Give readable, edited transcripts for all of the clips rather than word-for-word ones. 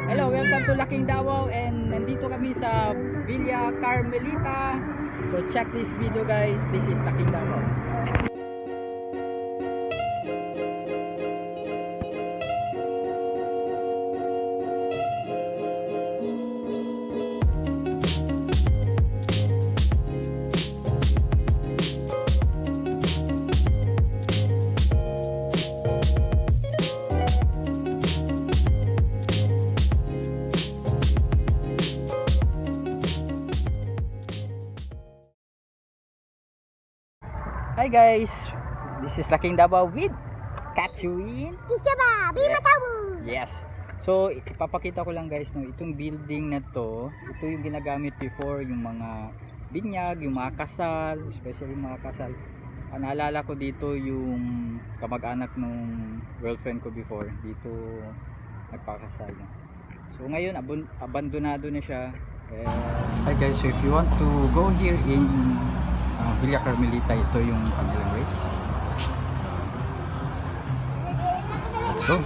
Hello, welcome to Laking Davao, and nandito kami sa Villa Carmelita. So check this video guys, this is Laking Davao. Hi guys, this is Laking Davao with Catherine. Isaba, Bima Tabu. Yes. So ipapakita ko lang guys, no, itong building na to, ito yung ginagamit before yung mga binyag, yung mga kasal, especially yung mga kasal. Naalala ko dito yung kamag-anak nung girlfriend ko before, dito nagpakasal. So ngayon abandonado na siya. Hi guys, so if you want to go here in Villa Carmelita, ito yung kanilang rates. Let's go.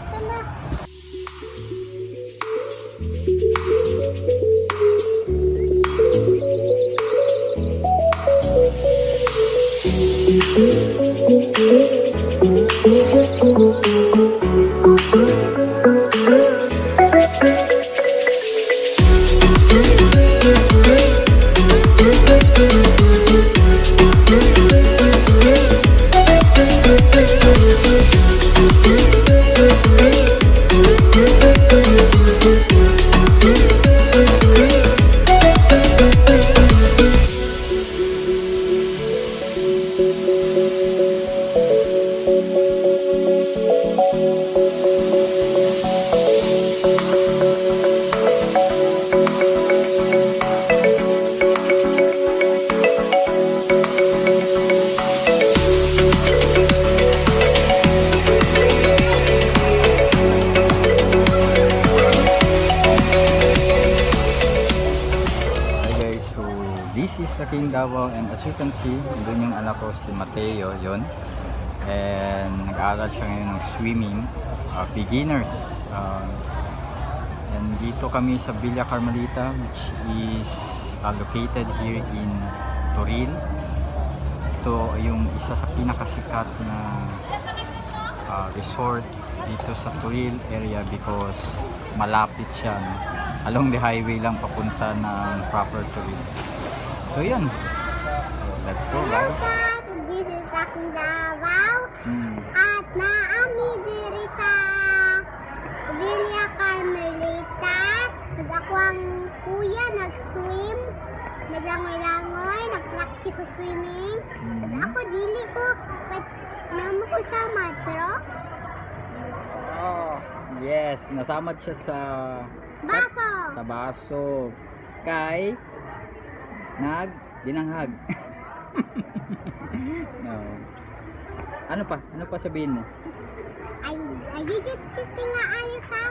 This is Laking Davao, and as you can see, doon yung anak ko si Mateo, yon. And nag-aaral siya ngayon ng swimming, beginners. And dito kami sa Villa Carmelita, which is located here in Toril. Ito yung isa sa pinakasikat na resort dito sa Toril area because malapit siya, along the highway lang papunta ng proper Toril. So yun, let's go guys. This is Laking Davao. At naami diri sa Villa Carmelita. Ako ang kuya nag-swim, naglangoy-langoy, nag-practice sa swimming. Ako dili ko namo ko sa matro. Oh, yes, nasamad siya sa Baso. Sa baso. Kay dinanghag. No. Ano pa sabihin mo? Ay jujut nga ayo sa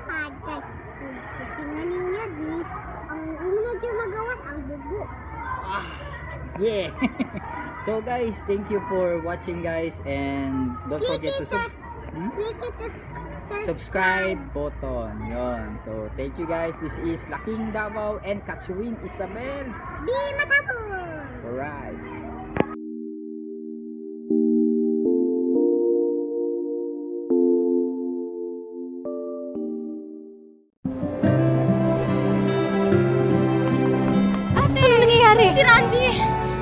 kay tingnan ninyo di ang una jud magawas ang dugo. Yeah. So guys, thank you for watching guys, and don't forget to click it subscribe button. Yon. So thank you guys. This is Laking Davao and Catherine Isabel. Bima Tabu. Alright. Ate! Ano nangyayari? Si Randy!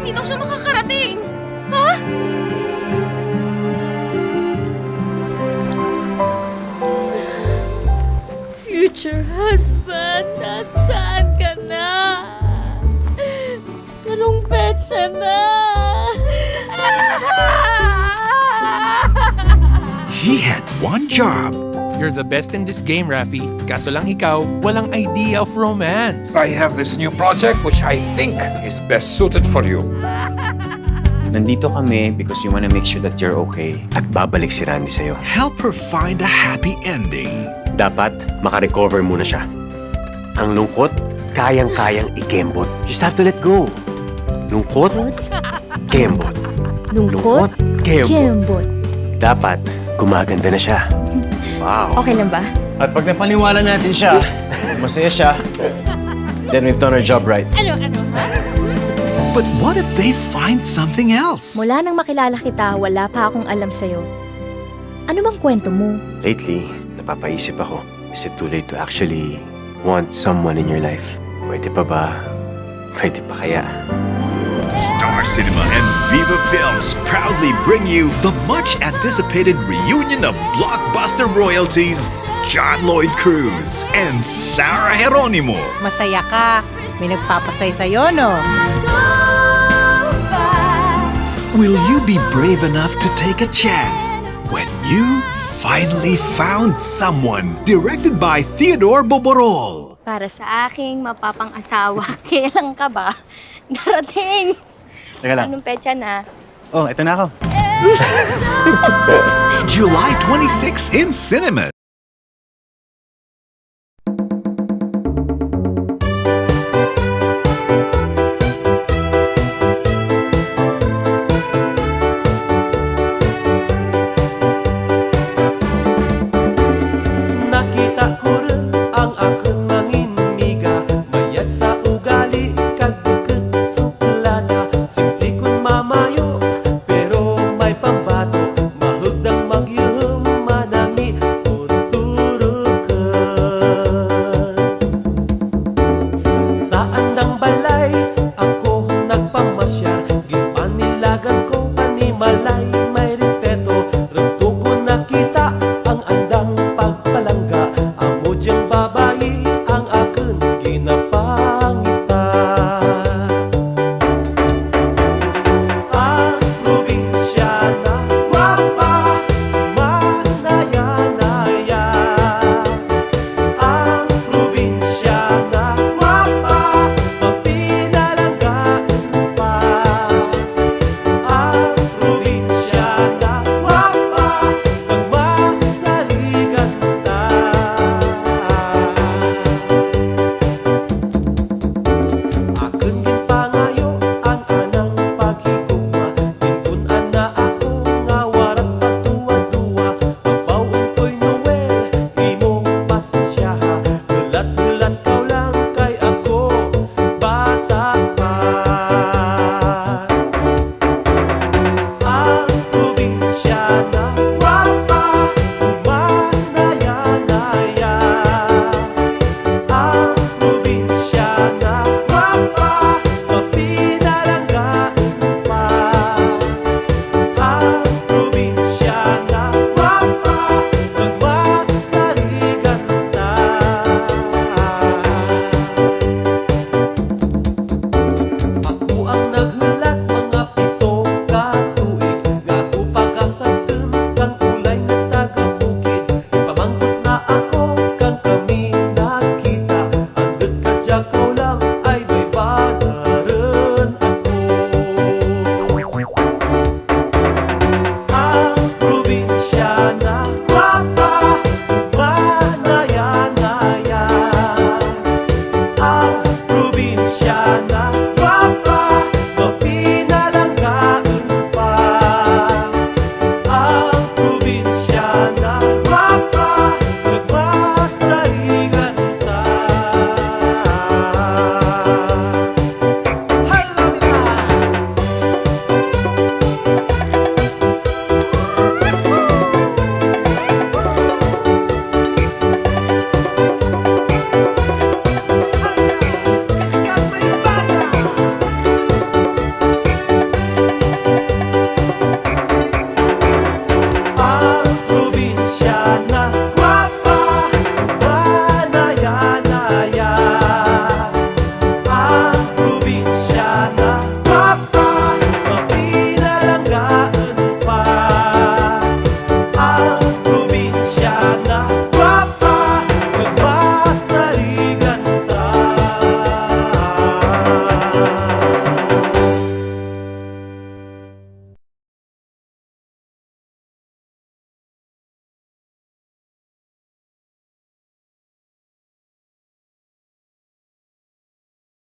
Hindi daw siya makakarating! Ha? Future husband, nasaan ka na? Anong petsa na? He had one job. You're the best in this game, Rafi. Kaso lang ikaw, walang idea of romance. I have this new project which I think is best suited for you. Nandito kami because we wanna make sure that you're okay. At babalik si Randy sa'yo. Help her find a happy ending. Dapat makarecover muna siya. Ang lungkot, kayang-kayang ikembot. Just have to let go. Lungkot, kembot. Lungkot, kembot. kembot. Dapat gumaganda na siya. Wow. Okay lang ba? At pag napaniwala natin siya, masaya siya, then we've done our job right. But what if they find something else? Mula nang makilala kita, wala pa akong alam sa'yo. Ano bang kwento mo? Lately, napapaisip ako, is it too late to actually want someone in your life? Pwede pa ba? Pwede pa kaya? Star Cinema and Viva Films proudly bring you the much-anticipated reunion of blockbuster royalties, John Lloyd Cruz and Sarah Geronimo. Masaya ka. May nagpapasay sa'yo, no? Will you be brave enough to take a chance when you finally found someone? Directed by Theodore Boborol. Para sa aking mapapang-asawa, kailan ka ba darating? Teka lang. Anong petsa na? Oh, ito na ako. July 26 in cinemas.